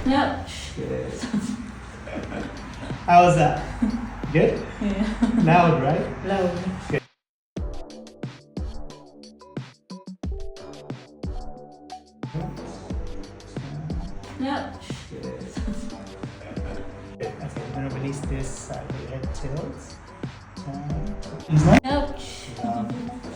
No. Good. How was that? Good? Yeah. Loud, right? Loud. No. Good. Okay, I'm gonna release this side of your head tilts. Is that? Ouch. Lovely.